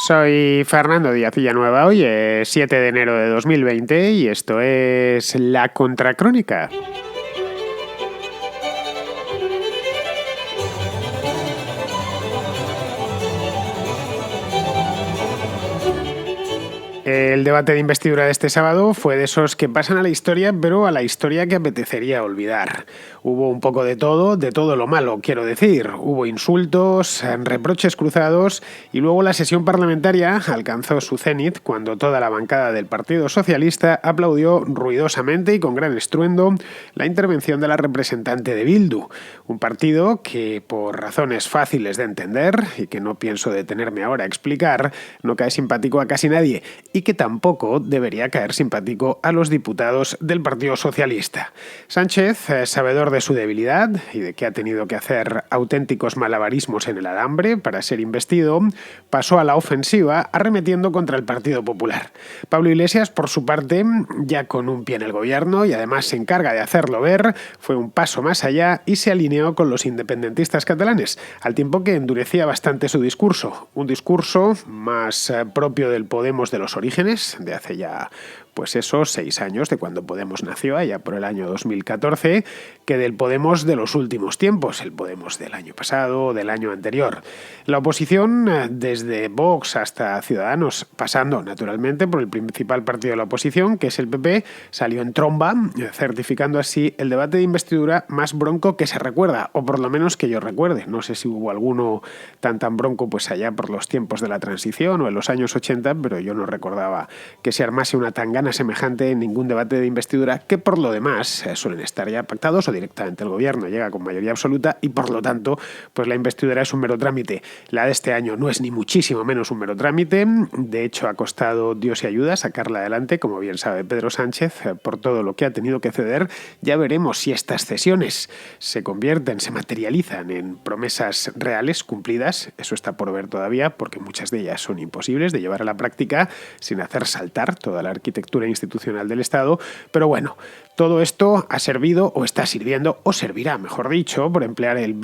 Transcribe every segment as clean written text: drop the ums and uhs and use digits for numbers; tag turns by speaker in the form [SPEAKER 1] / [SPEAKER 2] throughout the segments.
[SPEAKER 1] Soy Fernando Díaz Villanueva, hoy es 7 de enero de 2020 y esto es La Contracrónica. El debate de investidura de este sábado fue de esos que pasan a la historia, pero a la historia que apetecería olvidar. Hubo un poco de todo lo malo, quiero decir. Hubo insultos, reproches cruzados y luego la sesión parlamentaria alcanzó su cenit cuando toda la bancada del Partido Socialista aplaudió ruidosamente y con gran estruendo la intervención de la representante de Bildu, un partido que, por razones fáciles de entender y que no pienso detenerme ahora a explicar, no cae simpático a casi nadie y que tampoco debería caer simpático a los diputados del Partido Socialista. Sánchez, sabedor de su debilidad y de que ha tenido que hacer auténticos malabarismos en el alambre para ser investido, pasó a la ofensiva arremetiendo contra el Partido Popular. Pablo Iglesias, por su parte, ya con un pie en el gobierno y además se encarga de hacerlo ver, fue un paso más allá y se alineó con los independentistas catalanes, al tiempo que endurecía bastante su discurso. Un discurso más propio del Podemos de los orígenes, de hace ya pues esos 6 años de cuando Podemos nació, allá por el año 2014, que del Podemos de los últimos tiempos, el Podemos del año pasado o del año anterior. La oposición, desde Vox hasta Ciudadanos, pasando naturalmente por el principal partido de la oposición, que es el PP, salió en tromba, certificando así el debate de investidura más bronco que se recuerda, o por lo menos que yo recuerde. No sé si hubo alguno tan bronco pues allá por los tiempos de la transición o en los años 80, pero yo no recordaba que se armase una tangana semejante en ningún debate de investidura, que por lo demás suelen estar ya pactados o directamente el gobierno llega con mayoría absoluta y por lo tanto pues la investidura es un mero trámite. La de este año no es ni muchísimo menos un mero trámite, de hecho ha costado Dios y ayuda sacarla adelante, como bien sabe Pedro Sánchez, por todo lo que ha tenido que ceder. Ya veremos si estas cesiones se convierten, se materializan en promesas reales cumplidas, eso está por ver todavía porque muchas de ellas son imposibles de llevar a la práctica sin hacer saltar toda la arquitectura institucional del Estado, pero bueno, todo esto ha servido o está sirviendo o servirá, mejor dicho, por emplear el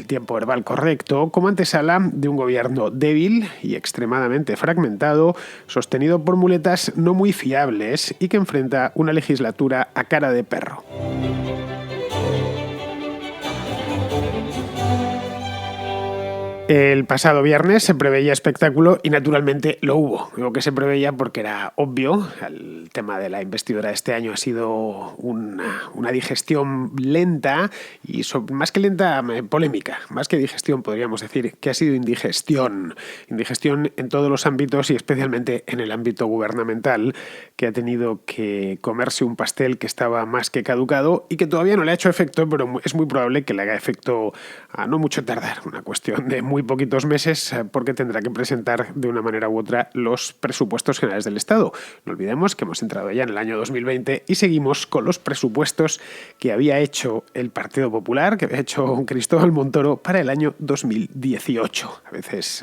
[SPEAKER 1] tiempo verbal correcto, como antesala de un gobierno débil y extremadamente fragmentado, sostenido por muletas no muy fiables y que enfrenta una legislatura a cara de perro. El pasado viernes se preveía espectáculo y naturalmente lo hubo. Digo que se preveía porque era obvio. El tema de la investidura de este año ha sido una digestión lenta y más que lenta, polémica. Más que digestión podríamos decir que ha sido indigestión. Indigestión en todos los ámbitos y especialmente en el ámbito gubernamental, que ha tenido que comerse un pastel que estaba más que caducado y que todavía no le ha hecho efecto, pero es muy probable que le haga efecto a no mucho tardar. Una cuestión de muy poquitos meses porque tendrá que presentar de una manera u otra los presupuestos generales del Estado. No olvidemos que hemos entrado ya en el año 2020 y seguimos con los presupuestos que había hecho el Partido Popular, que había hecho Cristóbal Montoro para el año 2018. A veces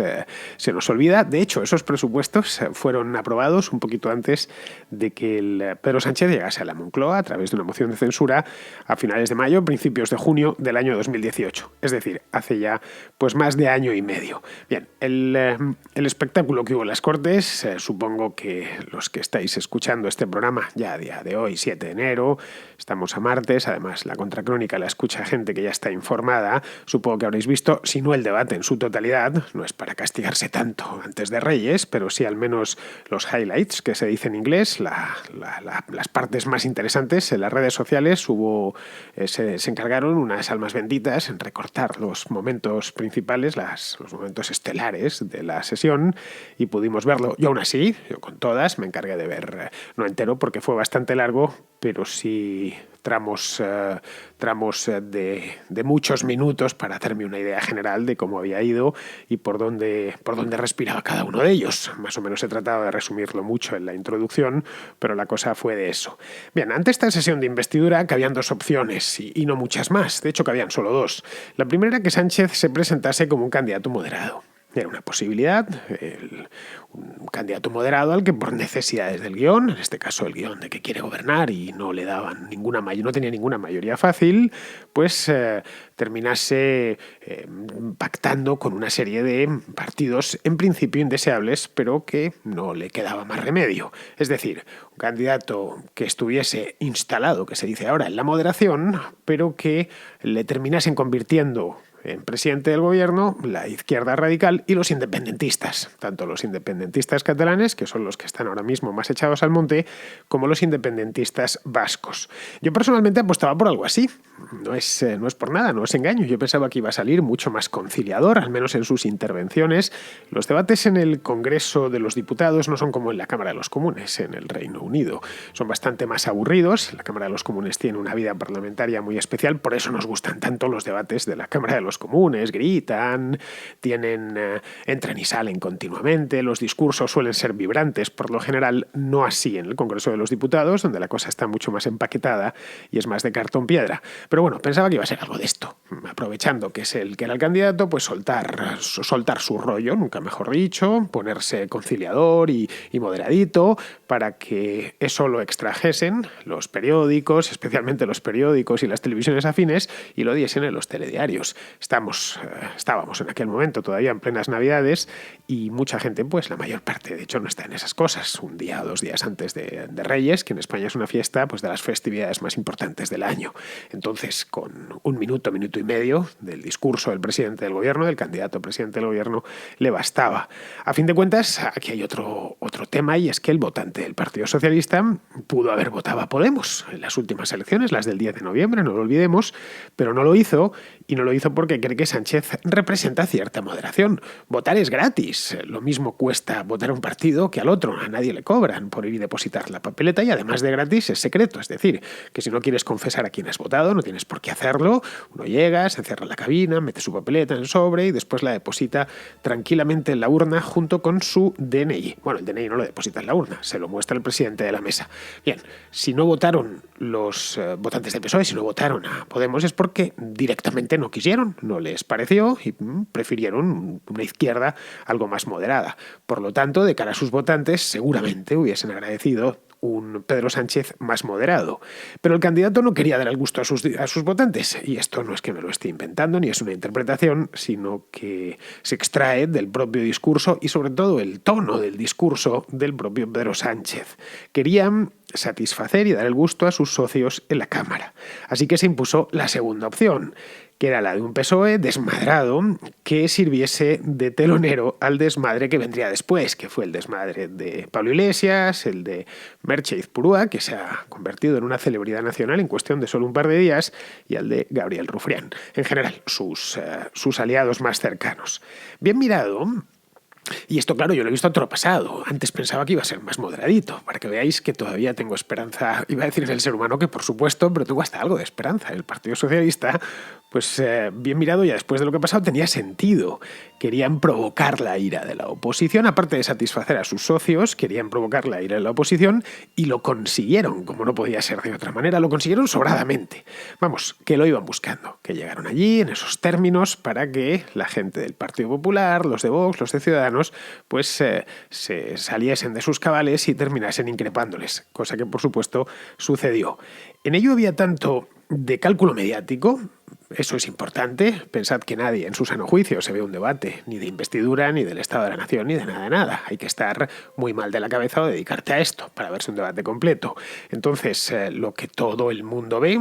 [SPEAKER 1] se nos olvida. De hecho, esos presupuestos fueron aprobados un poquito antes de que el Pedro Sánchez llegase a la Moncloa a través de una moción de censura a finales de mayo, principios de junio del año 2018. Es decir, hace ya pues más de año y medio. Bien, el espectáculo que hubo en las Cortes, supongo que los que estáis escuchando este programa ya a día de hoy, 7 de enero, estamos a martes, además la Contracrónica la escucha gente que ya está informada, supongo que habréis visto, si no el debate en su totalidad, no es para castigarse tanto antes de Reyes, pero sí al menos los highlights, que se dice en inglés, las partes más interesantes. En las redes sociales se encargaron unas almas benditas en recortar los momentos principales, los momentos estelares de la sesión y pudimos verlo. Yo aún así, yo con todas, me encargué de ver, no entero porque fue bastante largo, pero sí tramos de muchos minutos para hacerme una idea general de cómo había ido y por dónde respiraba cada uno de ellos. Más o menos he tratado de resumirlo mucho en la introducción, pero la cosa fue de eso. Bien, ante esta sesión de investidura cabían 2 opciones y no muchas más. De hecho, cabían solo 2. La primera era que Sánchez se presentase como un candidato moderado. Era una posibilidad, un candidato moderado al que por necesidades del guión, en este caso el guión de que quiere gobernar y no le daban no tenía ninguna mayoría fácil, pues terminase pactando con una serie de partidos en principio indeseables, pero que no le quedaba más remedio. Es decir, un candidato que estuviese instalado, que se dice ahora, en la moderación, pero que le terminasen convirtiendo en presidente del gobierno la izquierda radical y los independentistas, tanto los independentistas catalanes, que son los que están ahora mismo más echados al monte, como los independentistas vascos. Yo personalmente apostaba por algo así. No es por nada, no es engaño. Yo pensaba que iba a salir mucho más conciliador, al menos en sus intervenciones. Los debates en el Congreso de los Diputados no son como en la Cámara de los Comunes, en el Reino Unido. Son bastante más aburridos. La Cámara de los Comunes tiene una vida parlamentaria muy especial, por eso nos gustan tanto los debates de la Cámara de los Comunes. Gritan, entran y salen continuamente, los discursos suelen ser vibrantes, por lo general no así en el Congreso de los Diputados, donde la cosa está mucho más empaquetada y es más de cartón piedra. Pero bueno, pensaba que iba a ser algo de esto. Aprovechando que es el que era el candidato, pues soltar su rollo, nunca mejor dicho, ponerse conciliador y moderadito para que eso lo extrajesen los periódicos, especialmente los periódicos y las televisiones afines, y lo diesen en los telediarios. Estábamos en aquel momento todavía en plenas Navidades y mucha gente, pues la mayor parte, de hecho, no está en esas cosas. Un día o 2 días antes de Reyes, que en España es una fiesta, pues de las festividades más importantes del año. Entonces, con un minuto y medio del discurso del presidente del gobierno, del candidato presidente del gobierno, le bastaba. A fin de cuentas, aquí hay otro tema, y es que el votante del Partido Socialista pudo haber votado a Podemos en las últimas elecciones, las del 10 de noviembre, no lo olvidemos, pero no lo hizo, y no lo hizo porque cree que Sánchez representa cierta moderación. Votar es gratis, lo mismo cuesta votar a un partido que al otro, a nadie le cobran por ir y depositar la papeleta, y además de gratis es secreto, es decir, que si no quieres confesar a quién has votado, no tienes por qué hacerlo. Uno llega, se encierra en la cabina, mete su papeleta en el sobre y después la deposita tranquilamente en la urna junto con su DNI. Bueno, el DNI no lo deposita en la urna, se lo muestra el presidente de la mesa. Bien, si no votaron los votantes del PSOE, si no votaron a Podemos, es porque directamente no quisieron, no les pareció y prefirieron una izquierda algo más moderada. Por lo tanto, de cara a sus votantes, seguramente hubiesen agradecido un Pedro Sánchez más moderado. Pero el candidato no quería dar el gusto a sus votantes, y esto no es que me lo esté inventando ni es una interpretación, sino que se extrae del propio discurso y sobre todo el tono del discurso del propio Pedro Sánchez. Querían satisfacer y dar el gusto a sus socios en la Cámara. Así que se impuso la segunda opción, que era la de un PSOE desmadrado que sirviese de telonero al desmadre que vendría después, que fue el desmadre de Pablo Iglesias, el de Merche Izpurúa, que se ha convertido en una celebridad nacional en cuestión de solo un par de días, y al de Gabriel Rufián. En general, sus aliados más cercanos. Bien mirado. Y esto, claro, yo lo he visto pasado. Antes pensaba que iba a ser más moderadito, para que veáis que todavía tengo esperanza. Iba a decir en el ser humano que, por supuesto, pero tengo hasta algo de esperanza. El Partido Socialista, pues bien mirado, ya después de lo que ha pasado, tenía sentido. Querían provocar la ira de la oposición, aparte de satisfacer a sus socios, querían provocar la ira de la oposición, y lo consiguieron, como no podía ser de otra manera. Lo consiguieron sobradamente. Vamos, que lo iban buscando, que llegaron allí en esos términos para que la gente del Partido Popular, los de Vox, los de Ciudadanos, pues se saliesen de sus cabales y terminasen increpándoles, cosa que por supuesto sucedió. En ello había tanto de cálculo mediático, eso es importante. Pensad que nadie en su sano juicio se ve un debate ni de investidura, ni del Estado de la Nación, ni de nada. Hay que estar muy mal de la cabeza o dedicarte a esto para verse un debate completo. Entonces, lo que todo el mundo ve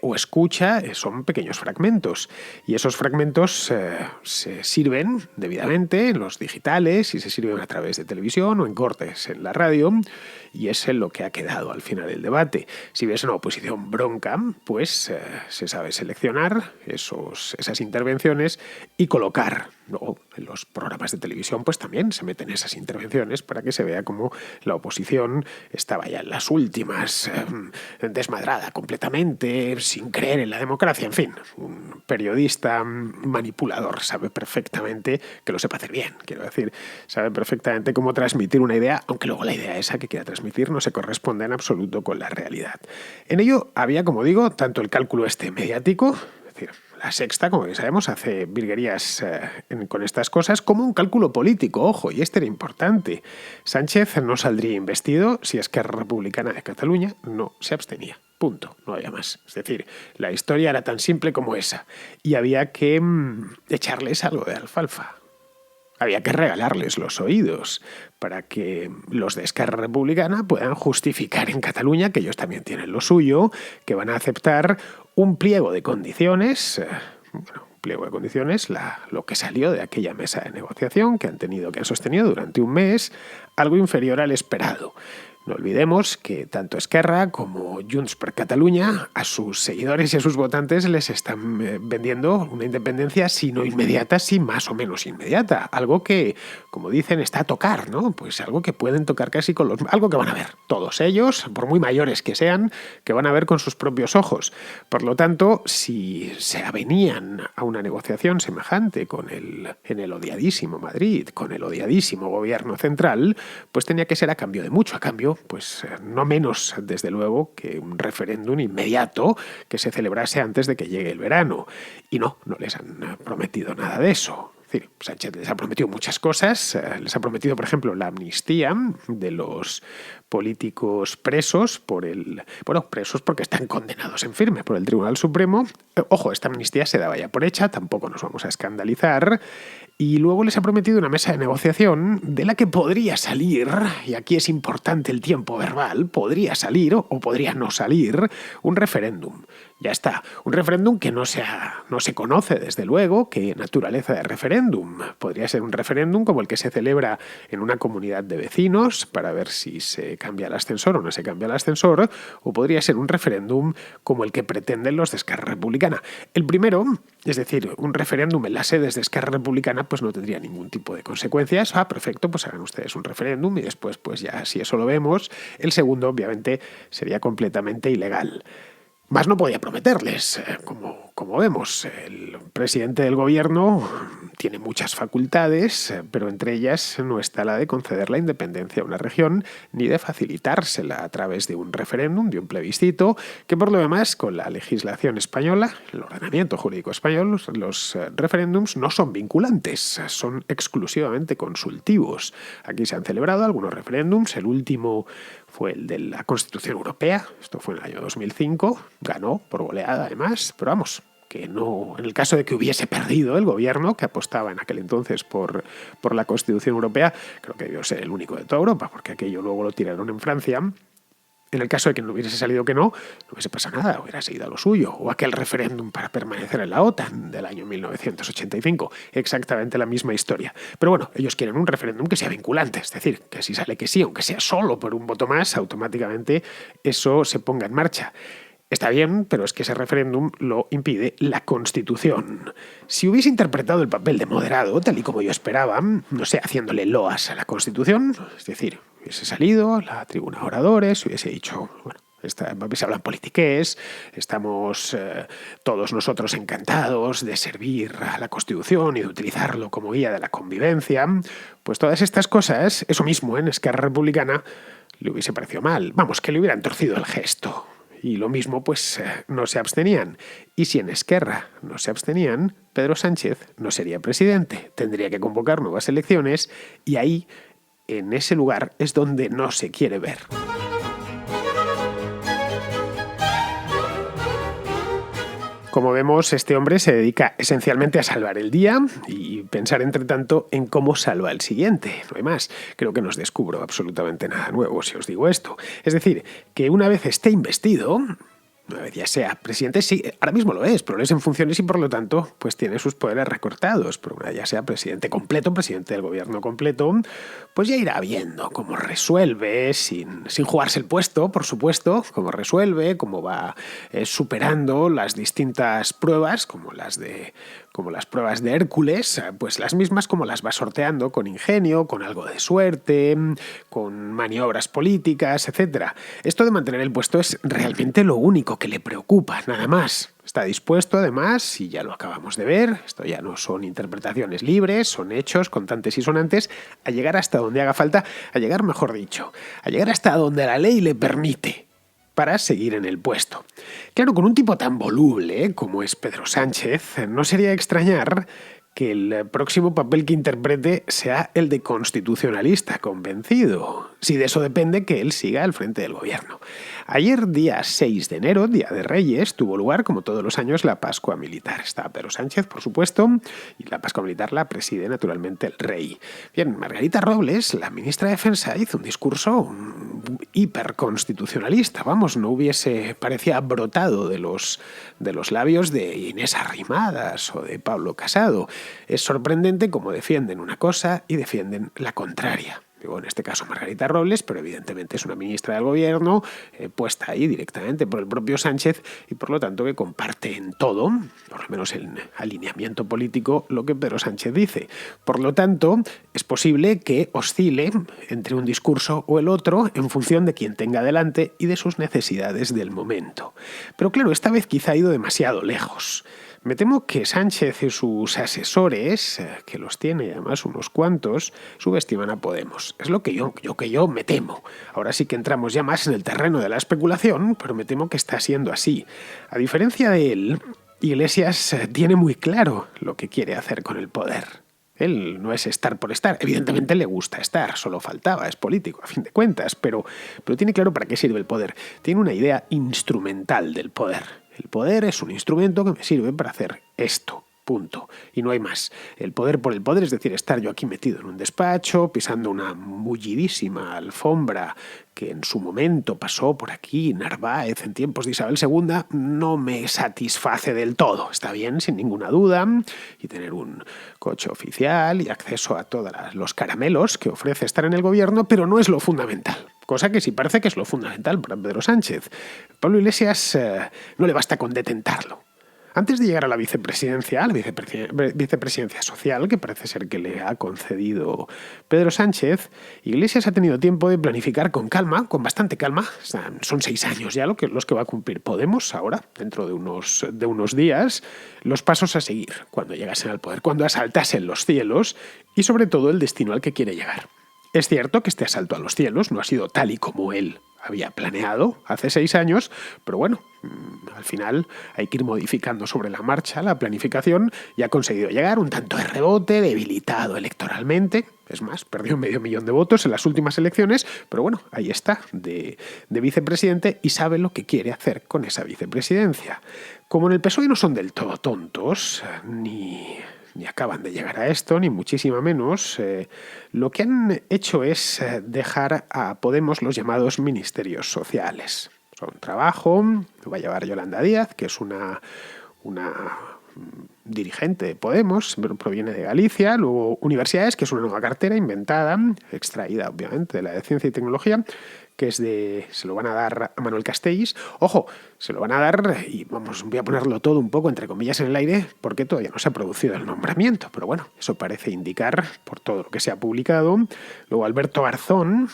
[SPEAKER 1] o escucha son pequeños fragmentos. Y esos fragmentos se sirven debidamente en los digitales y se sirven a través de televisión o en cortes en la radio. Y es en lo que ha quedado al final del debate. Si ves una oposición bronca, pues se sabe seleccionar esas intervenciones y colocar. Luego, en los programas de televisión, pues también se meten esas intervenciones para que se vea cómo la oposición estaba ya en las últimas, desmadrada completamente, sin creer en la democracia. En fin, un periodista manipulador sabe perfectamente, que lo sepa hacer bien, quiero decir, sabe perfectamente cómo transmitir una idea, aunque luego la idea esa que quiera transmitir no se corresponde en absoluto con la realidad. En ello había, como digo, tanto el cálculo mediático, es decir, La Sexta, como bien sabemos, hace virguerías con estas cosas como un cálculo político, ojo, y este era importante. Sánchez no saldría investido si Esquerra Republicana de Cataluña no se abstenía. Punto, no había más. Es decir, la historia era tan simple como esa. Y había que echarles algo de alfalfa. Había que regalarles los oídos para que los de Esquerra Republicana puedan justificar en Cataluña que ellos también tienen lo suyo, que van a aceptar un pliego de condiciones, lo que salió de aquella mesa de negociación que han sostenido durante un mes, algo inferior al esperado. No olvidemos que tanto Esquerra como Junts per Catalunya a sus seguidores y a sus votantes les están vendiendo una independencia, si no inmediata, sí más o menos inmediata. Algo que, como dicen, está a tocar, ¿no? Pues algo que pueden tocar casi con los... Algo que van a ver todos ellos, por muy mayores que sean, que van a ver con sus propios ojos. Por lo tanto, si se avenían a una negociación semejante en el odiadísimo Madrid, con el odiadísimo gobierno central, pues tenía que ser a cambio de mucho, a cambio pues no menos, desde luego, que un referéndum inmediato que se celebrase antes de que llegue el verano. Y no les han prometido nada de eso. Es decir, Sánchez les ha prometido muchas cosas. Les ha prometido, por ejemplo, la amnistía de los políticos presos presos porque están condenados en firme por el Tribunal Supremo. Ojo, esta amnistía se daba ya por hecha, tampoco nos vamos a escandalizar. Y luego les ha prometido una mesa de negociación de la que podría salir, y aquí es importante el tiempo verbal, podría salir o podría no salir un referéndum. Ya está, un referéndum que no se conoce, desde luego, qué naturaleza de referéndum. Podría ser un referéndum como el que se celebra en una comunidad de vecinos para ver si se cambia el ascensor o no se cambia el ascensor, o podría ser un referéndum como el que pretenden los de Esquerra Republicana. El primero, es decir, un referéndum en las sedes de Esquerra Republicana, pues no tendría ningún tipo de consecuencias. Perfecto, pues hagan ustedes un referéndum y después, pues ya si eso lo vemos. El segundo, obviamente, sería completamente ilegal. Más no podía prometerles. Como vemos, el presidente del gobierno tiene muchas facultades, pero entre ellas no está la de conceder la independencia a una región ni de facilitársela a través de un referéndum, de un plebiscito, que por lo demás, con la legislación española, el ordenamiento jurídico español, los referéndums no son vinculantes, son exclusivamente consultivos. Aquí se han celebrado algunos referéndums, el último fue el de la Constitución Europea, esto fue en el año 2005, ganó por goleada además, pero vamos, que no, en el caso de que hubiese perdido el gobierno que apostaba en aquel entonces por la Constitución Europea, creo que debió ser el único de toda Europa, porque aquello luego lo tiraron en Francia. En el caso de que no hubiese salido que no hubiese pasado nada, hubiera seguido a lo suyo. O aquel referéndum para permanecer en la OTAN del año 1985. Exactamente la misma historia. Pero bueno, ellos quieren un referéndum que sea vinculante. Es decir, que si sale que sí, aunque sea solo por un voto más, automáticamente eso se ponga en marcha. Está bien, pero es que ese referéndum lo impide la Constitución. Si hubiese interpretado el papel de moderado, tal y como yo esperaba, no sé, haciéndole loas a la Constitución, es decir, hubiese salido la tribuna de oradores, hubiese dicho, bueno, se hablan politiqués, estamos todos nosotros encantados de servir a la Constitución y de utilizarlo como guía de la convivencia, pues todas estas cosas, eso mismo en Esquerra Republicana, le hubiese parecido mal. Vamos, que le hubieran torcido el gesto. Y lo mismo, pues, no se abstenían. Y si en Esquerra no se abstenían, Pedro Sánchez no sería presidente. Tendría que convocar nuevas elecciones y ahí, en ese lugar, es donde no se quiere ver. Como vemos, este hombre se dedica esencialmente a salvar el día y pensar, entre tanto, en cómo salva el siguiente. No hay más. Creo que no os descubro absolutamente nada nuevo si os digo esto. Es decir, que una vez esté investido, una vez ya sea presidente, sí, ahora mismo lo es, pero es en funciones y por lo tanto pues tiene sus poderes recortados. Pero una vez ya sea presidente completo, presidente del gobierno completo, pues ya irá viendo cómo resuelve, sin jugarse el puesto, por supuesto, cómo resuelve, cómo va superando las distintas pruebas, como las pruebas de Hércules, pues las mismas como las va sorteando con ingenio, con algo de suerte, con maniobras políticas, etc. Esto de mantener el puesto es realmente lo único que le preocupa, nada más. Está dispuesto, además, y ya lo acabamos de ver, esto ya no son interpretaciones libres, son hechos contantes y sonantes, a llegar hasta donde haga falta, a llegar, mejor dicho, a llegar hasta donde la ley le permite. para seguir en el puesto. Claro, con un tipo tan voluble como es Pedro Sánchez, no sería de extrañar que el próximo papel que interprete sea el de constitucionalista convencido, si de eso depende que él siga al frente del gobierno. Ayer, día 6 de enero, Día de Reyes, tuvo lugar, como todos los años, la Pascua Militar. Está Pedro Sánchez, por supuesto, y la Pascua Militar la preside naturalmente el rey. Bien, Margarita Robles, la ministra de Defensa, hizo un discurso hiperconstitucionalista. Vamos, parecía brotado de los labios de Inés Arrimadas o de Pablo Casado. Es sorprendente cómo defienden una cosa y defienden la contraria. Digo, en este caso Margarita Robles, pero evidentemente es una ministra del gobierno puesta ahí directamente por el propio Sánchez y por lo tanto que comparte en todo, por lo menos en alineamiento político, lo que Pedro Sánchez dice. Por lo tanto, es posible que oscile entre un discurso o el otro en función de quien tenga delante y de sus necesidades del momento. Pero claro, esta vez quizá ha ido demasiado lejos. Me temo que Sánchez y sus asesores, que los tiene además unos cuantos, subestiman a Podemos. Es lo que yo me temo. Ahora sí que entramos ya más en el terreno de la especulación, pero me temo que está siendo así. A diferencia de él, Iglesias tiene muy claro lo que quiere hacer con el poder. Él no es estar por estar. Evidentemente le gusta estar, solo faltaba, es político, a fin de cuentas, pero tiene claro para qué sirve el poder. Tiene una idea instrumental del poder. El poder es un instrumento que me sirve para hacer esto, punto. Y no hay más. El poder por el poder, es decir, estar yo aquí metido en un despacho, pisando una mullidísima alfombra que en su momento pasó por aquí Narváez en tiempos de Isabel II, no me satisface del todo. Está bien, sin ninguna duda, y tener un coche oficial y acceso a todos los caramelos que ofrece estar en el gobierno, pero no es lo fundamental. Cosa que sí parece que es lo fundamental para Pedro Sánchez. Pablo Iglesias no le basta con detentarlo. Antes de llegar a la vicepresidencia social, que parece ser que le ha concedido Pedro Sánchez, Iglesias ha tenido tiempo de planificar con calma, con bastante calma. Son 6 años ya los que va a cumplir Podemos ahora, dentro de unos días, los pasos a seguir cuando llegasen al poder, cuando asaltasen los cielos y sobre todo el destino al que quiere llegar. Es cierto que este asalto a los cielos no ha sido tal y como él había planeado hace 6 años, pero bueno, al final hay que ir modificando sobre la marcha la planificación y ha conseguido llegar un tanto de rebote, debilitado electoralmente. Es más, perdió 500.000 de votos en las últimas elecciones, pero bueno, ahí está, de vicepresidente y sabe lo que quiere hacer con esa vicepresidencia. Como en el PSOE no son del todo tontos, ni acaban de llegar a esto, ni muchísimo menos, lo que han hecho es dejar a Podemos los llamados ministerios sociales. Son trabajo, lo va a llevar Yolanda Díaz, que es una dirigente de Podemos, pero proviene de Galicia. Luego universidades, que es una nueva cartera inventada, extraída obviamente de la de Ciencia y Tecnología, que se lo van a dar a Manuel Castells. Ojo, se lo van a dar, y voy a ponerlo todo un poco entre comillas en el aire, porque todavía no se ha producido el nombramiento, pero bueno, eso parece indicar, por todo lo que se ha publicado. Luego Alberto Arzón,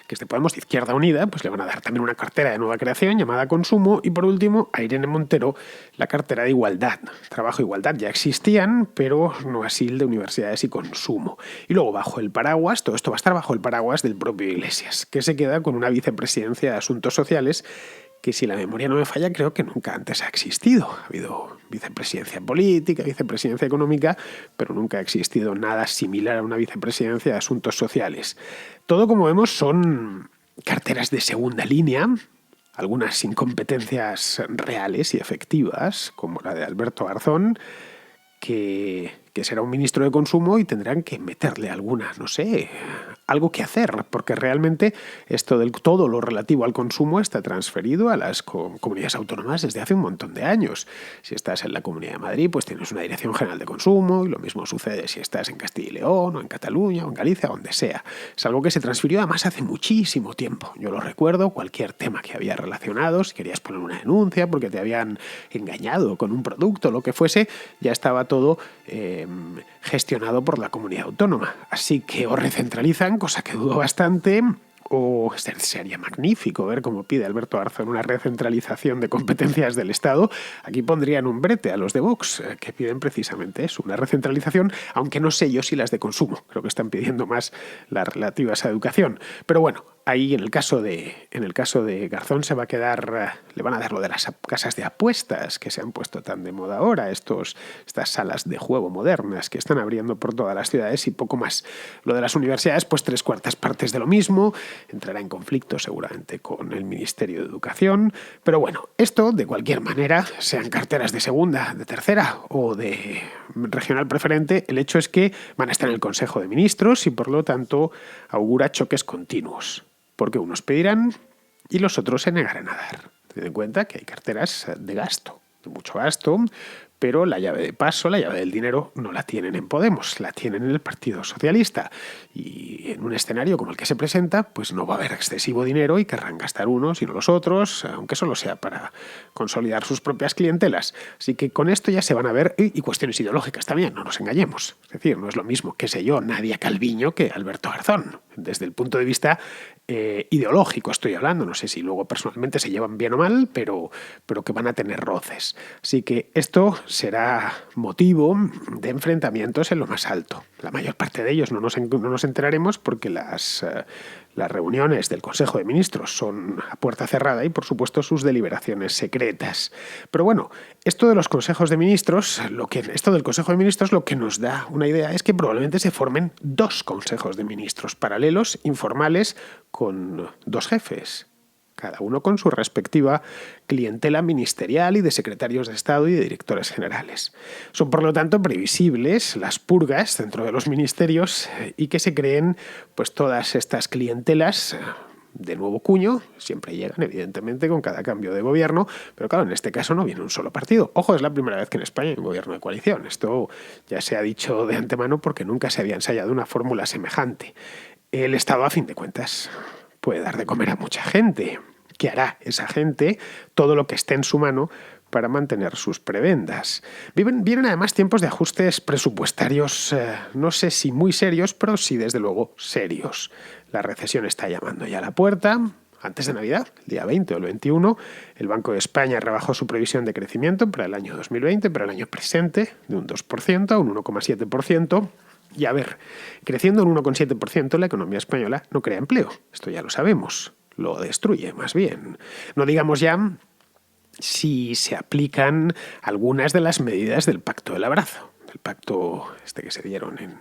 [SPEAKER 1] que es de Podemos de Izquierda Unida, pues le van a dar también una cartera de nueva creación llamada Consumo, y por último a Irene Montero la cartera de Igualdad. Trabajo e Igualdad ya existían, pero no así el de Universidades y Consumo. Y luego bajo el paraguas, todo esto va a estar bajo el paraguas del propio Iglesias, que se queda con una vicepresidencia de Asuntos Sociales que, si la memoria no me falla, creo que nunca antes ha existido. Ha habido vicepresidencia política, vicepresidencia económica, pero nunca ha existido nada similar a una vicepresidencia de Asuntos Sociales. Todo, como vemos, son carteras de segunda línea, algunas sin competencias reales y efectivas, como la de Alberto Arzón, que será un ministro de Consumo y tendrán que meterle algo que hacer, porque realmente esto del todo lo relativo al consumo está transferido a las comunidades autónomas desde hace un montón de años. Si estás en la Comunidad de Madrid, pues tienes una Dirección General de Consumo, y lo mismo sucede si estás en Castilla y León, o en Cataluña, o en Galicia, donde sea. Es algo que se transfirió además hace muchísimo tiempo. Yo lo recuerdo, cualquier tema que había relacionado, si querías poner una denuncia porque te habían engañado con un producto, lo que fuese, ya estaba todo gestionado por la comunidad autónoma. Así que o recentralizan, cosa que dudo bastante, o sería magnífico ver cómo pide Alberto Arzón una recentralización de competencias del Estado. Aquí pondrían un brete a los de Vox, que piden precisamente eso, una recentralización, aunque no sé yo si las de consumo. Creo que están pidiendo más las relativas a educación. Pero bueno, ahí en el caso de Garzón se va a quedar, le van a dar lo de las casas de apuestas que se han puesto tan de moda ahora, estas salas de juego modernas que están abriendo por todas las ciudades y poco más. Lo de las universidades, pues 3/4 partes de lo mismo, entrará en conflicto seguramente con el Ministerio de Educación, pero bueno, esto de cualquier manera, sean carteras de segunda, de tercera o de regional preferente, el hecho es que van a estar en el Consejo de Ministros y por lo tanto augura choques continuos, porque unos pedirán y los otros se negarán a dar. Ten en cuenta que hay carteras de gasto, de mucho gasto, pero la llave de paso, la llave del dinero, no la tienen en Podemos, la tienen en el Partido Socialista. Y en un escenario como el que se presenta, pues no va a haber excesivo dinero y querrán gastar unos y no los otros, aunque solo sea para consolidar sus propias clientelas. Así que con esto ya se van a ver, y cuestiones ideológicas también, no nos engañemos. Es decir, no es lo mismo, qué sé yo, Nadia Calviño que Alberto Garzón. Desde el punto de vista ideológico estoy hablando, no sé si luego personalmente se llevan bien o mal, pero que van a tener roces. Así que esto será motivo de enfrentamientos en lo más alto. La mayor parte de ellos no nos enteraremos porque las reuniones del Consejo de Ministros son a puerta cerrada y, por supuesto, sus deliberaciones secretas. Pero bueno, esto de los Consejos de Ministros, esto del Consejo de Ministros lo que nos da una idea es que probablemente se formen 2 Consejos de Ministros paralelos, informales, con 2 jefes, cada uno con su respectiva clientela ministerial y de secretarios de Estado y de directores generales. Son, por lo tanto, previsibles las purgas dentro de los ministerios y que se creen pues todas estas clientelas de nuevo cuño. Siempre llegan, evidentemente, con cada cambio de gobierno, pero claro, en este caso no viene un solo partido. Ojo, es la primera vez que en España hay un gobierno de coalición. Esto ya se ha dicho de antemano porque nunca se había ensayado una fórmula semejante. El Estado, a fin de cuentas, puede dar de comer a mucha gente. ¿Qué hará esa gente? Todo lo que esté en su mano para mantener sus prebendas. Vienen además tiempos de ajustes presupuestarios, no sé si muy serios, pero sí desde luego serios. La recesión está llamando ya a la puerta. Antes de Navidad, el día 20 o el 21, el Banco de España rebajó su previsión de crecimiento para el año 2020, para el año presente, de un 2% a un 1,7%. Y a ver, creciendo un 1,7%, la economía española no crea empleo. Esto ya lo sabemos. Lo destruye, más bien. No digamos ya si se aplican algunas de las medidas del Pacto del Abrazo, del pacto que se dieron en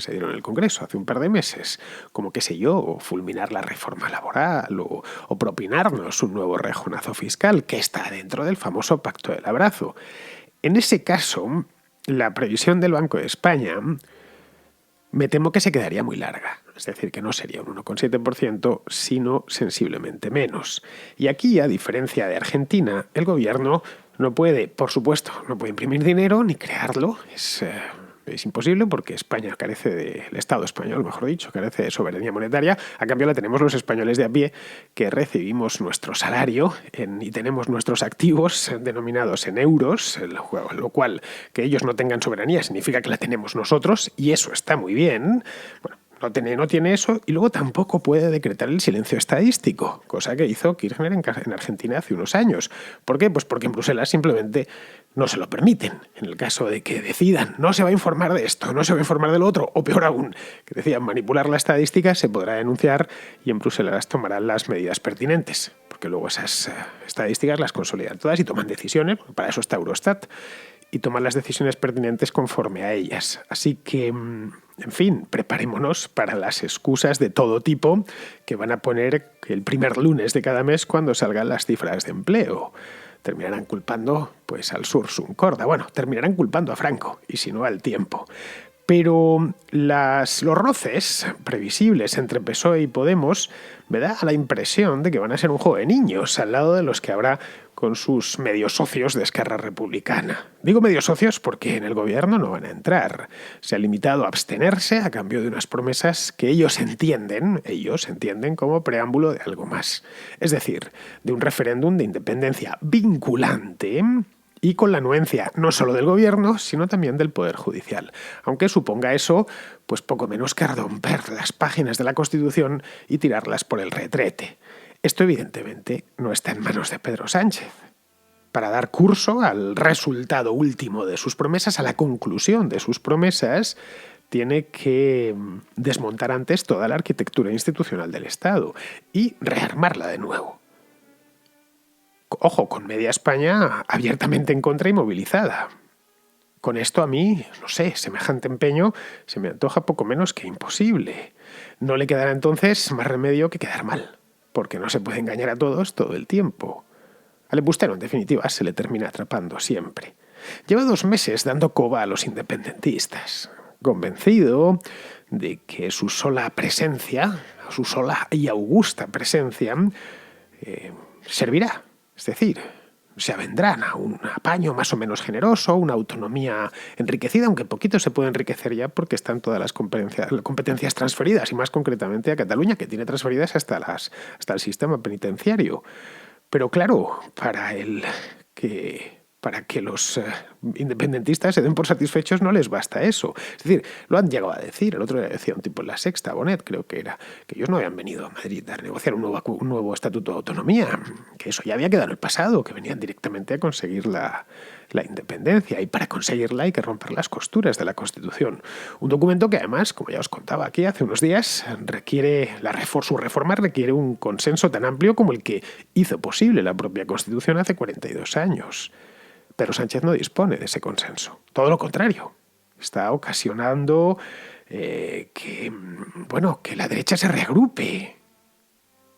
[SPEAKER 1] el Congreso hace un par de meses, como qué sé yo, fulminar la reforma laboral o propinarnos un nuevo rejonazo fiscal que está dentro del famoso Pacto del Abrazo. En ese caso, la previsión del Banco de España me temo que se quedaría muy larga. Es decir, que no sería un 1,7%, sino sensiblemente menos. Y aquí, a diferencia de Argentina, el gobierno no puede, por supuesto, no puede imprimir dinero ni crearlo. Es imposible porque España el Estado español, mejor dicho, carece de soberanía monetaria. A cambio la tenemos los españoles de a pie que recibimos nuestro salario y tenemos nuestros activos denominados en euros, lo cual que ellos no tengan soberanía significa que la tenemos nosotros y eso está muy bien. Bueno, no tiene eso y luego tampoco puede decretar el silencio estadístico, cosa que hizo Kirchner en Argentina hace unos años. ¿Por qué? Pues porque en Bruselas simplemente no se lo permiten. En el caso de que decidan, no se va a informar de esto, no se va a informar de lo otro, o peor aún, que decían manipular la estadística, se podrá denunciar y en Bruselas tomarán las medidas pertinentes, porque luego esas estadísticas las consolidan todas y toman decisiones, para eso está Eurostat, y toman las decisiones pertinentes conforme a ellas. Así que, en fin, preparémonos para las excusas de todo tipo que van a poner el primer lunes de cada mes cuando salgan las cifras de empleo. Terminarán culpando pues al Sursum Corda. Bueno, terminarán culpando a Franco, y si no al tiempo. Pero los roces previsibles entre PSOE y Podemos me da la impresión de que van a ser un juego de niños al lado de los que habrá con sus medios socios de Esquerra Republicana. Digo medios socios porque en el gobierno no van a entrar. Se ha limitado a abstenerse a cambio de unas promesas que ellos entienden como preámbulo de algo más. Es decir, de un referéndum de independencia vinculante y con la anuencia no solo del gobierno, sino también del Poder Judicial. Aunque suponga eso, pues poco menos que romper las páginas de la Constitución y tirarlas por el retrete. Esto evidentemente no está en manos de Pedro Sánchez. Para dar curso al resultado último de sus promesas, a la conclusión de sus promesas, tiene que desmontar antes toda la arquitectura institucional del Estado y rearmarla de nuevo. Ojo, con media España abiertamente en contra y movilizada. Con esto a mí, no sé, semejante empeño se me antoja poco menos que imposible. No le quedará entonces más remedio que quedar mal, porque no se puede engañar a todos todo el tiempo. Al embustero, en definitiva, se le termina atrapando siempre. Lleva 2 meses dando coba a los independentistas, convencido de que su sola presencia, su sola y augusta presencia, servirá. Es decir, se avendrán a un apaño más o menos generoso, una autonomía enriquecida, aunque poquito se puede enriquecer ya porque están todas las competencias transferidas, y más concretamente a Cataluña, que tiene transferidas hasta el sistema penitenciario. Pero claro, para que los independentistas se den por satisfechos no les basta eso. Es decir, lo han llegado a decir. El otro día decía un tipo en La Sexta, Bonet creo que era, que ellos no habían venido a Madrid a negociar un nuevo estatuto de autonomía, que eso ya había quedado en el pasado, que venían directamente a conseguir la independencia, y para conseguirla hay que romper las costuras de la Constitución. Un documento que además, como ya os contaba aquí hace unos días, su reforma requiere un consenso tan amplio como el que hizo posible la propia Constitución hace 42 años. Pero Sánchez no dispone de ese consenso. Todo lo contrario. Está ocasionando que la derecha se reagrupe.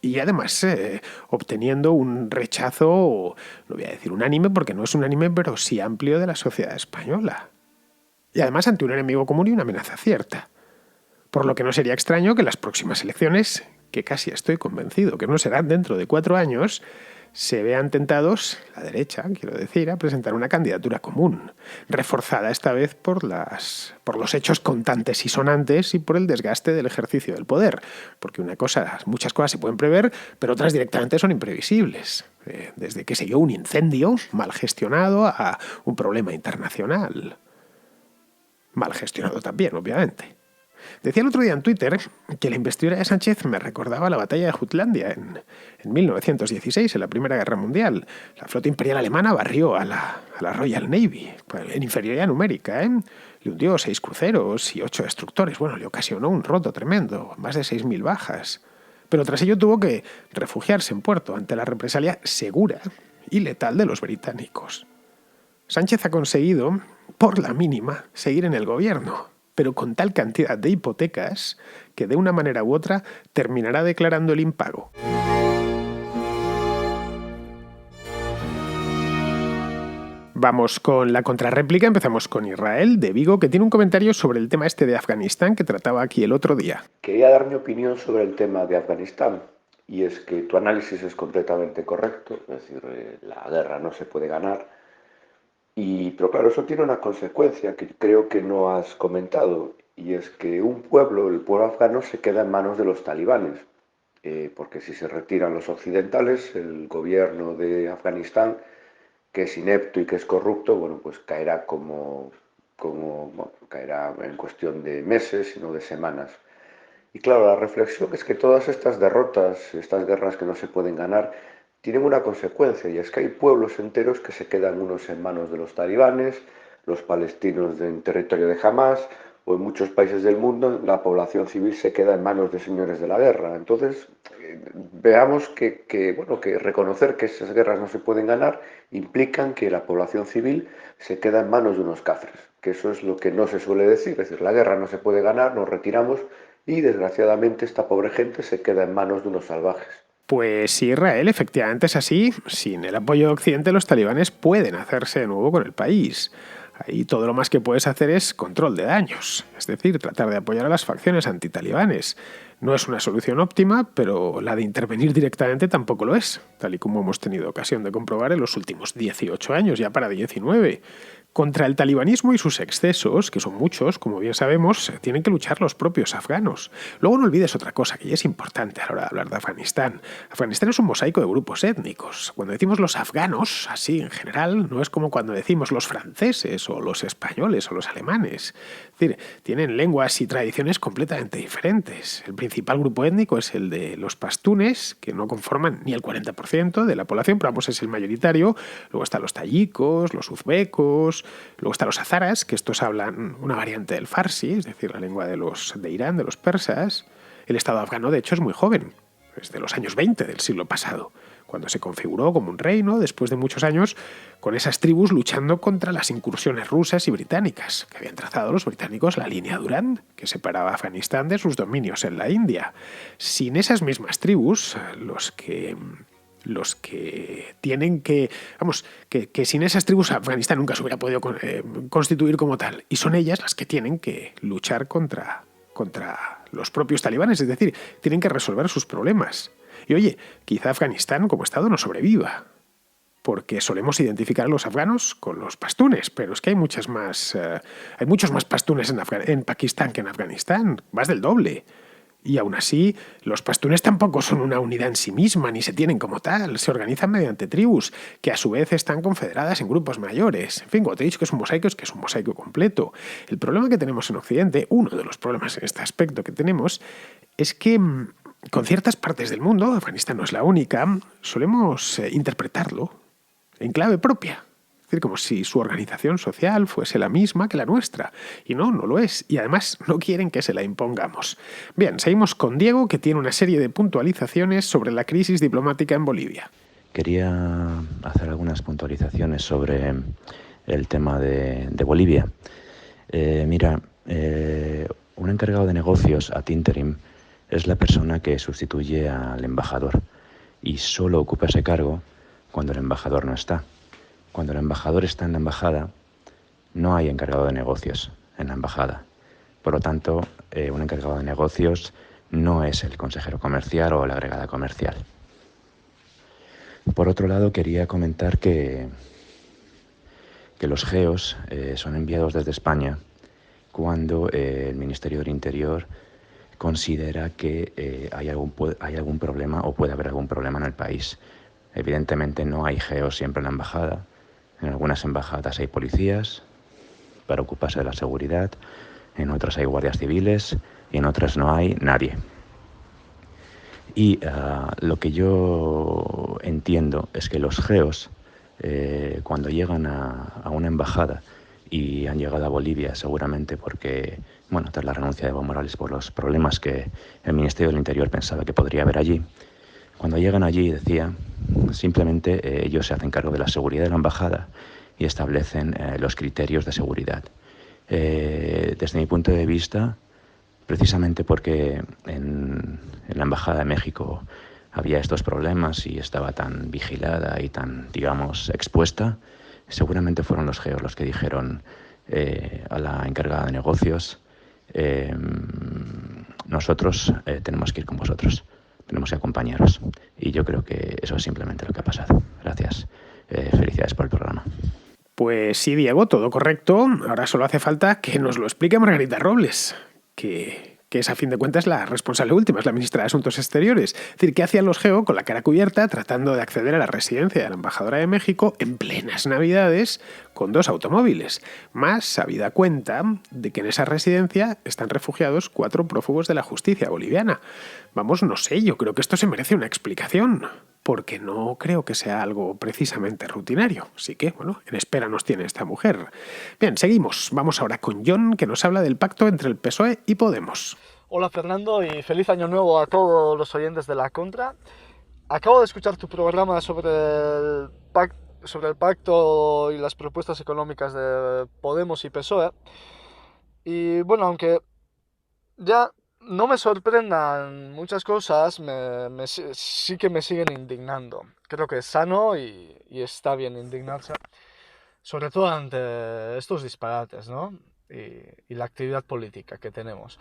[SPEAKER 1] Y además obteniendo un rechazo, no voy a decir unánime porque no es unánime, pero sí amplio de la sociedad española. Y además ante un enemigo común y una amenaza cierta. Por lo que no sería extraño que las próximas elecciones, que casi estoy convencido que no serán dentro de 4 años, se vean tentados, la derecha, quiero decir, a presentar una candidatura común, reforzada esta vez por los hechos contantes y sonantes y por el desgaste del ejercicio del poder. Porque muchas cosas se pueden prever, pero otras directamente son imprevisibles. Desde que se dio un incendio mal gestionado a un problema internacional. Mal gestionado también, obviamente. Decía el otro día en Twitter que la investidura de Sánchez me recordaba la batalla de Jutlandia en 1916, en la Primera Guerra Mundial. La flota imperial alemana barrió a la Royal Navy, en inferioridad numérica, Le hundió 6 cruceros y 8 destructores. Bueno, le ocasionó un roto tremendo, más de 6.000 bajas. Pero tras ello tuvo que refugiarse en puerto ante la represalia segura y letal de los británicos. Sánchez ha conseguido, por la mínima, seguir en el gobierno, pero con tal cantidad de hipotecas que de una manera u otra terminará declarando el impago. Vamos con la contrarréplica, empezamos con Israel, de Vigo, que tiene un comentario sobre el tema este de Afganistán que trataba aquí el otro día.
[SPEAKER 2] Quería dar mi opinión sobre el tema de Afganistán, y es que tu análisis es completamente correcto, es decir, la guerra no se puede ganar. Pero claro, eso tiene una consecuencia que creo que no has comentado, y es que el pueblo afgano, se queda en manos de los talibanes, porque si se retiran los occidentales, el gobierno de Afganistán, que es inepto y que es corrupto, bueno, pues caerá caerá en cuestión de meses y no de semanas. Y claro, la reflexión es que todas estas derrotas, estas guerras que no se pueden ganar, tienen una consecuencia, y es que hay pueblos enteros que se quedan unos en manos de los talibanes, los palestinos en territorio de Hamás, o en muchos países del mundo la población civil se queda en manos de señores de la guerra. Entonces, veamos que reconocer que esas guerras no se pueden ganar implican que la población civil se queda en manos de unos cafres, que eso es lo que no se suele decir, es decir, la guerra no se puede ganar, nos retiramos y desgraciadamente esta pobre gente se queda en manos de unos salvajes.
[SPEAKER 1] Pues Israel, efectivamente es así. Sin el apoyo de Occidente, los talibanes pueden hacerse de nuevo con el país. Ahí todo lo más que puedes hacer es control de daños, es decir, tratar de apoyar a las facciones antitalibanes. No es una solución óptima, pero la de intervenir directamente tampoco lo es, tal y como hemos tenido ocasión de comprobar en los últimos 18 años, ya para 19. Contra el talibanismo y sus excesos, que son muchos, como bien sabemos, tienen que luchar los propios afganos. Luego no olvides otra cosa que ya es importante a la hora de hablar de Afganistán. Afganistán es un mosaico de grupos étnicos. Cuando decimos los afganos, así en general, no es como cuando decimos los franceses o los españoles o los alemanes. Es decir, tienen lenguas y tradiciones completamente diferentes. El principal grupo étnico es el de los pastunes, que no conforman ni el 40% de la población, pero ambos es el mayoritario. Luego están los tayikos, los uzbecos, Luego están los hazaras, que estos hablan una variante del farsi, es decir, la lengua de Irán, de los persas. El Estado afgano, de hecho, es muy joven, es de los años 20 del siglo pasado, cuando se configuró como un reino después de muchos años con esas tribus luchando contra las incursiones rusas y británicas, que habían trazado los británicos la línea Durand, que separaba a Afganistán de sus dominios en la India. Sin esas mismas tribus, los que tienen que... Vamos, que sin esas tribus Afganistán nunca se hubiera podido constituir como tal. Y son ellas las que tienen que luchar contra los propios talibanes, es decir, tienen que resolver sus problemas. Y oye, quizá Afganistán como Estado no sobreviva, porque solemos identificar a los afganos con los pastunes, pero es que hay muchos más pastunes en Pakistán que en Afganistán, más del doble. Y aún así, los pastunes tampoco son una unidad en sí misma, ni se tienen como tal. Se organizan mediante tribus, que a su vez están confederadas en grupos mayores. En fin, como te he dicho que es un mosaico, es que es un mosaico completo. El problema que tenemos en Occidente, uno de los problemas en este aspecto que tenemos, es que con ciertas partes del mundo, Afganistán no es la única, solemos interpretarlo en clave propia. Es decir, como si su organización social fuese la misma que la nuestra. Y no lo es. Y además no quieren que se la impongamos. Bien, seguimos con Diego, que tiene una serie de puntualizaciones sobre la crisis diplomática en Bolivia.
[SPEAKER 3] Quería hacer algunas puntualizaciones sobre el tema de Bolivia. Un encargado de negocios ad interim es la persona que sustituye al embajador y solo ocupa ese cargo cuando el embajador no está. Cuando el embajador está en la embajada, no hay encargado de negocios en la embajada. Por lo tanto, un encargado de negocios no es el consejero comercial o la agregada comercial. Por otro lado, quería comentar que los GEOs son enviados desde España cuando el Ministerio del Interior considera que hay algún problema o puede haber algún problema en el país. Evidentemente no hay GEOs siempre en la embajada. En algunas embajadas hay policías para ocuparse de la seguridad, en otras hay guardias civiles y en otras no hay nadie. Y lo que yo entiendo es que los GEOs, cuando llegan a una embajada, y han llegado a Bolivia seguramente porque, tras la renuncia de Evo Morales por los problemas que el Ministerio del Interior pensaba que podría haber allí, cuando llegan allí, decía, simplemente ellos se hacen cargo de la seguridad de la embajada y establecen los criterios de seguridad. Desde mi punto de vista, precisamente porque en la Embajada de México había estos problemas y estaba tan vigilada y tan, expuesta, seguramente fueron los GEOs los que dijeron a la encargada de negocios, nosotros tenemos que ir con vosotros, tenemos que acompañaros. Y yo creo que eso es simplemente lo que ha pasado. Gracias. Felicidades por el programa.
[SPEAKER 1] Pues sí, Diego, todo correcto. Ahora solo hace falta que nos lo explique Margarita Robles, que es a fin de cuentas la responsable última, es la ministra de Asuntos Exteriores. Es decir, ¿qué hacían los GEO con la cara cubierta tratando de acceder a la residencia de la embajadora de México en plenas Navidades con 2 automóviles? Más habida cuenta de que en esa residencia están refugiados 4 prófugos de la justicia boliviana. Vamos, no sé, yo creo que esto se merece una explicación, porque no creo que sea algo precisamente rutinario. Así que, en espera nos tiene esta mujer. Bien, seguimos. Vamos ahora con John, que nos habla del pacto entre el PSOE y Podemos.
[SPEAKER 4] Hola Fernando y feliz año nuevo a todos los oyentes de La Contra. Acabo de escuchar tu programa sobre el pacto y las propuestas económicas de Podemos y PSOE. Y aunque ya no me sorprendan muchas cosas, sí que me siguen indignando. Creo que es sano y está bien indignarse, sobre todo ante estos disparates, ¿no? Y la actividad política que tenemos.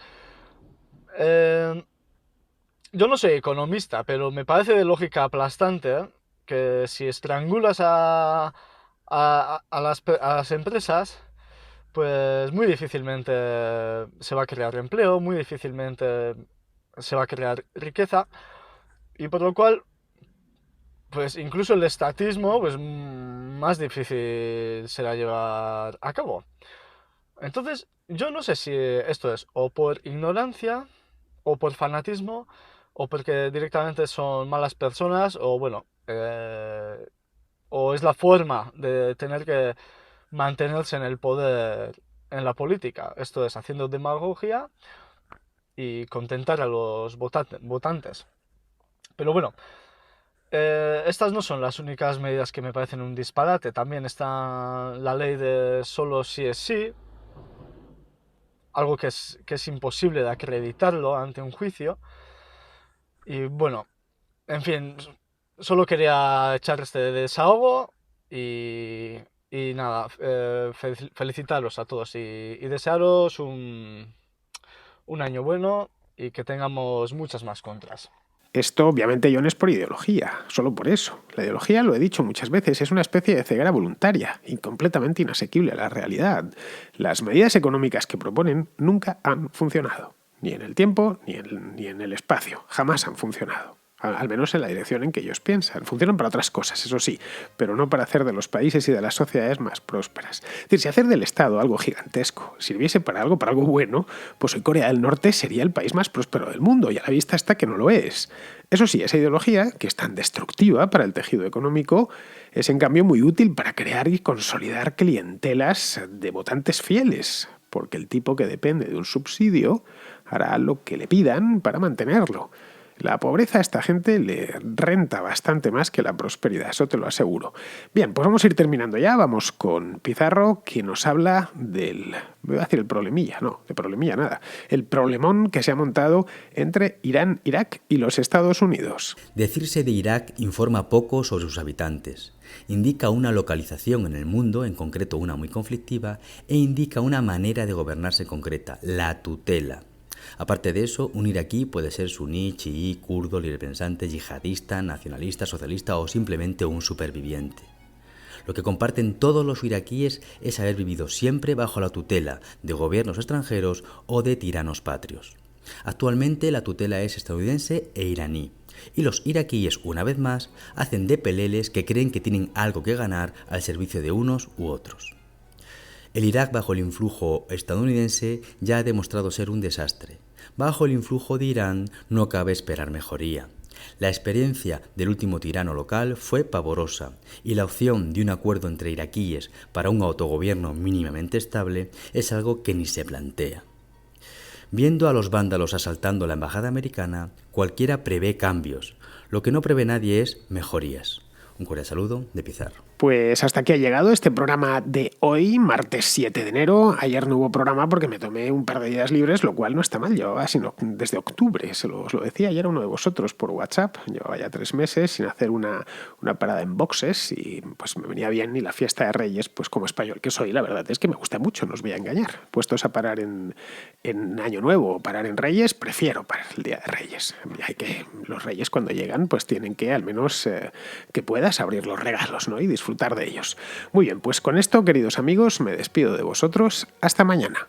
[SPEAKER 4] Yo no soy economista, pero me parece de lógica aplastante que si estrangulas a las empresas, pues muy difícilmente se va a crear empleo, muy difícilmente se va a crear riqueza, y por lo cual, pues incluso el estatismo, pues más difícil será llevar a cabo. Entonces, yo no sé si esto es o por ignorancia, o por fanatismo, o porque directamente son malas personas, o o es la forma de tener que mantenerse en el poder en la política. Esto es, haciendo demagogia y contentar a los votantes. Pero bueno, estas no son las únicas medidas que me parecen un disparate. También está la ley de solo sí es sí, algo que es imposible de acreditarlo ante un juicio. Y bueno, en fin, solo quería echar este desahogo y nada, felicitaros a todos y desearos un año bueno y que tengamos muchas más contras.
[SPEAKER 1] Esto obviamente, John, es por ideología, solo por eso. La ideología, lo he dicho muchas veces, es una especie de ceguera voluntaria y completamente inasequible a la realidad. Las medidas económicas que proponen nunca han funcionado, ni en el tiempo ni en el espacio, jamás han funcionado. Al menos en la dirección en que ellos piensan. Funcionan para otras cosas, eso sí, pero no para hacer de los países y de las sociedades más prósperas. Es decir, si hacer del Estado algo gigantesco sirviese para algo bueno, pues hoy Corea del Norte sería el país más próspero del mundo, y a la vista está que no lo es. Eso sí, esa ideología, que es tan destructiva para el tejido económico, es en cambio muy útil para crear y consolidar clientelas de votantes fieles, porque el tipo que depende de un subsidio hará lo que le pidan para mantenerlo. La pobreza a esta gente le renta bastante más que la prosperidad, eso te lo aseguro. Bien, pues vamos a ir terminando ya. Vamos con Pizarro, que nos habla del... voy a decir el problemilla, no, de problemilla nada. El problemón que se ha montado entre Irán, Irak y los Estados Unidos.
[SPEAKER 5] Decirse de Irak informa poco sobre sus habitantes. Indica una localización en el mundo, en concreto una muy conflictiva, e indica una manera de gobernarse concreta, la tutela. Aparte de eso, un iraquí puede ser suní, chií, kurdo, librepensante, yihadista, nacionalista, socialista o simplemente un superviviente. Lo que comparten todos los iraquíes es haber vivido siempre bajo la tutela de gobiernos extranjeros o de tiranos patrios. Actualmente la tutela es estadounidense e iraní, y los iraquíes, una vez más, hacen de peleles que creen que tienen algo que ganar al servicio de unos u otros. El Irak bajo el influjo estadounidense ya ha demostrado ser un desastre. Bajo el influjo de Irán no cabe esperar mejoría. La experiencia del último tirano local fue pavorosa y la opción de un acuerdo entre iraquíes para un autogobierno mínimamente estable es algo que ni se plantea. Viendo a los vándalos asaltando la embajada americana, cualquiera prevé cambios. Lo que no prevé nadie es mejorías. Un cordial saludo de Pizarro.
[SPEAKER 1] Pues hasta aquí ha llegado este programa de hoy, martes 7 de enero. Ayer no hubo programa porque me tomé un par de días libres, lo cual no está mal. Llevaba desde octubre, os lo decía ayer uno de vosotros por WhatsApp. Llevaba ya 3 meses sin hacer una parada en boxes y pues me venía bien. Y la fiesta de Reyes, pues como español que soy, la verdad es que me gusta mucho, no os voy a engañar. Puestos a parar en Año Nuevo o parar en Reyes, prefiero parar el día de Reyes. Los Reyes cuando llegan pues tienen que al menos que puedas abrir los regalos, ¿no? Y disfrutar de ellos. Muy bien, pues con esto, queridos amigos, me despido de vosotros. Hasta mañana.